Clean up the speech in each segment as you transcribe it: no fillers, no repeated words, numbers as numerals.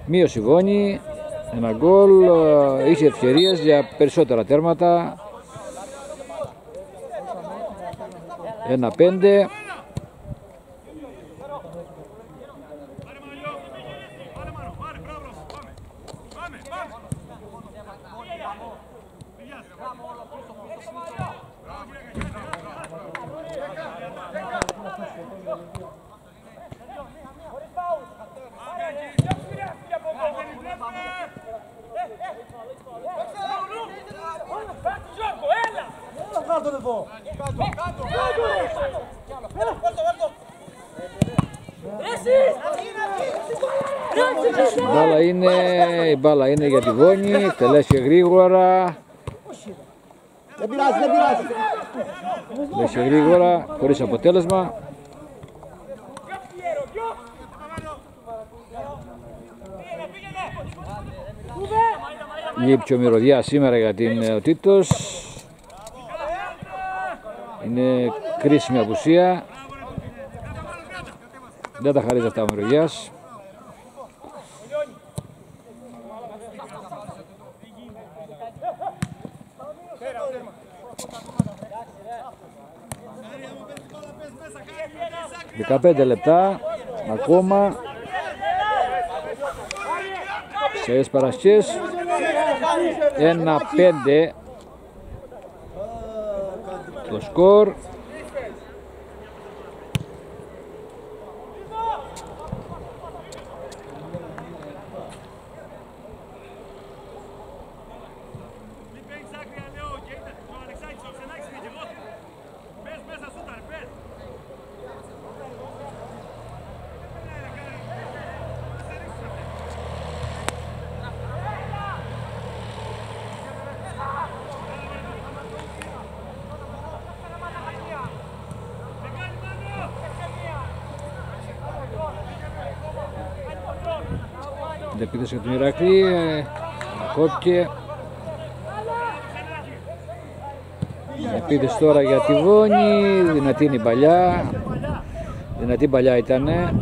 Μείωση Βόνη, ένα γκολ, είχε ευκαιρίες για περισσότερα τέρματα. 1-5. Η μπάλα είναι για τη Βόνη, εκτελέσει γρήγορα. Δεν πειράζει, δεν πειράζει. Εκτελέσει γρήγορα, χωρίς αποτέλεσμα. Λείπει ο μυρωδιά σήμερα για την Τίτος. Είναι κρίσιμη απουσία. Δεν τα χαρίζει αυτά ο μυρωδιάς. «15 λεπτά ακόμα σε παρασκές». 1-5 το σκορ. την επίθεση του Ηρακλή, κόπηκε. Επίθεση τώρα για τη Βόνη, δυνατή είναι η παλιά, δυνατή παλιά ήτανε.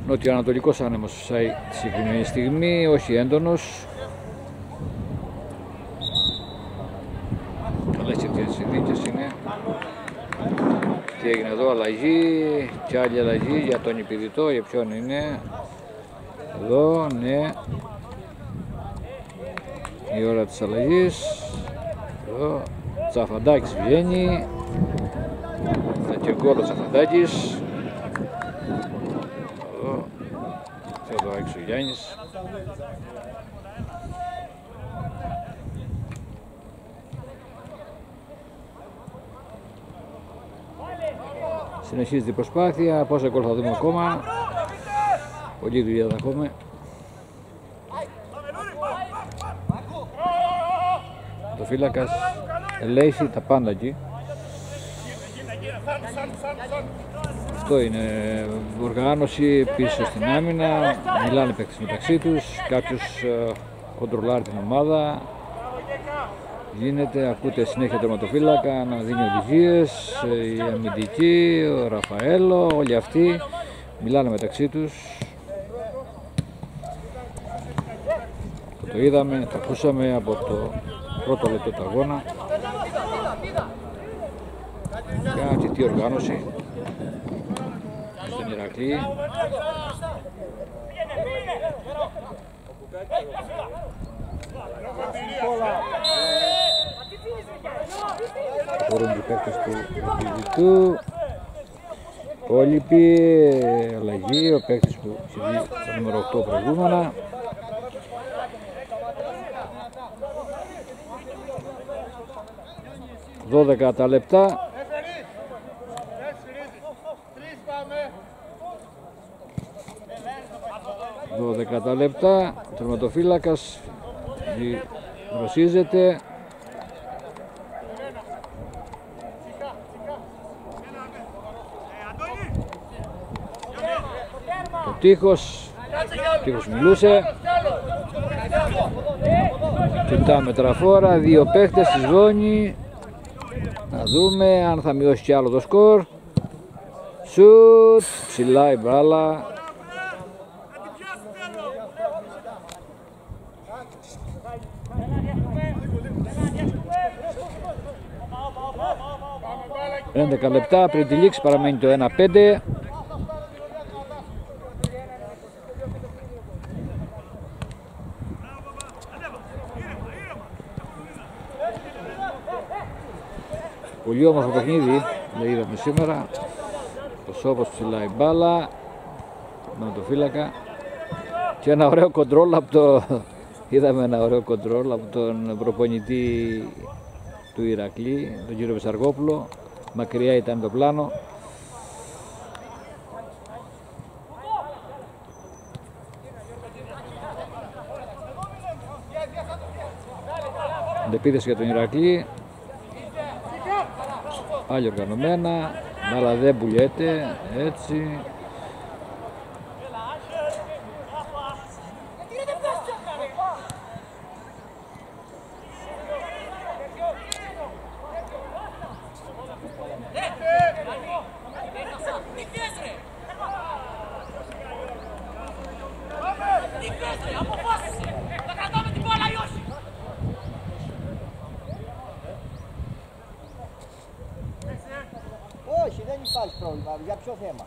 Νότιο-ανατολικός άνεμος φυσάει τη συγκεκριμένη στιγμή, όχι έντονος. Καλές και τις συνθήκες είναι. Τι έγινε εδώ, αλλαγή και άλλη αλλαγή για τον υπηδητό, για ποιον είναι. Εδώ, ναι. Η ώρα της αλλαγής. Εδώ, Τσαφαντάκης βγαίνει. Θα και γκολ ο Τσαφαντάκης. Εδώ, Θεοδωράκης ο Γιάννης. Συνεχίζεται η προσπάθεια, πόσα γκολ θα δούμε ακόμα. Πολλή δουλειά θα έχουμε. Το φύλακας ελέγχει τα πάντα εκεί. Αυτό είναι οργάνωση πίσω στην άμυνα, μιλάνε παίκτες μεταξύ τους, κάποιος κοντρολάρει την ομάδα. Γίνεται, ακούτε συνέχεια τερματοφύλακα να δίνει οδηγίες, η αμυντική, ο Ραφαέλο, όλοι αυτοί μιλάνε μεταξύ τους. Το είδαμε, το ακούσαμε από το πρώτο λεπτό του αγώνα. Κάτι τι οργάνωση στον Ηρακλή. Μπορούν οι παίκτες του διαιτητού. Υπόλοιποι, αλλαγή, ο παίκτης που είχε το νούμερο 8 προηγούμενα. «12 τα λεπτά». «12 λεπτά». Ο τερματοφύλακας ρωσίζεται. Το τείχος μιλούσε. Κοιτάμε τραφόρα, δύο παίχτες της Βόνη. Να δούμε αν θα μειώσει κι άλλο το σκορ. Σουτ, ψηλά η μπάλα. Είναι 10 λεπτά πριν τη λήξη, παραμένει το 1-5. Πολύ όμορφο παιχνίδι, δεν είδαμε σήμερα. Ο Σόπος ψηλά η μπάλα με το φύλακα και ένα ωραίο κοντρόλ από το... Είδαμε ένα ωραίο κοντρόλ από τον προπονητή του Ηρακλή, τον κύριο Βεσαργόπουλο. Μακριά ήταν το πλάνο. Αντεπίθεση για τον Ηρακλή. Πάλι οργανωμένα, αλλά δεν πουλιέται, έτσι. Όχι, δεν υπάρχει πρόβλημα. Για ποιο θέμα?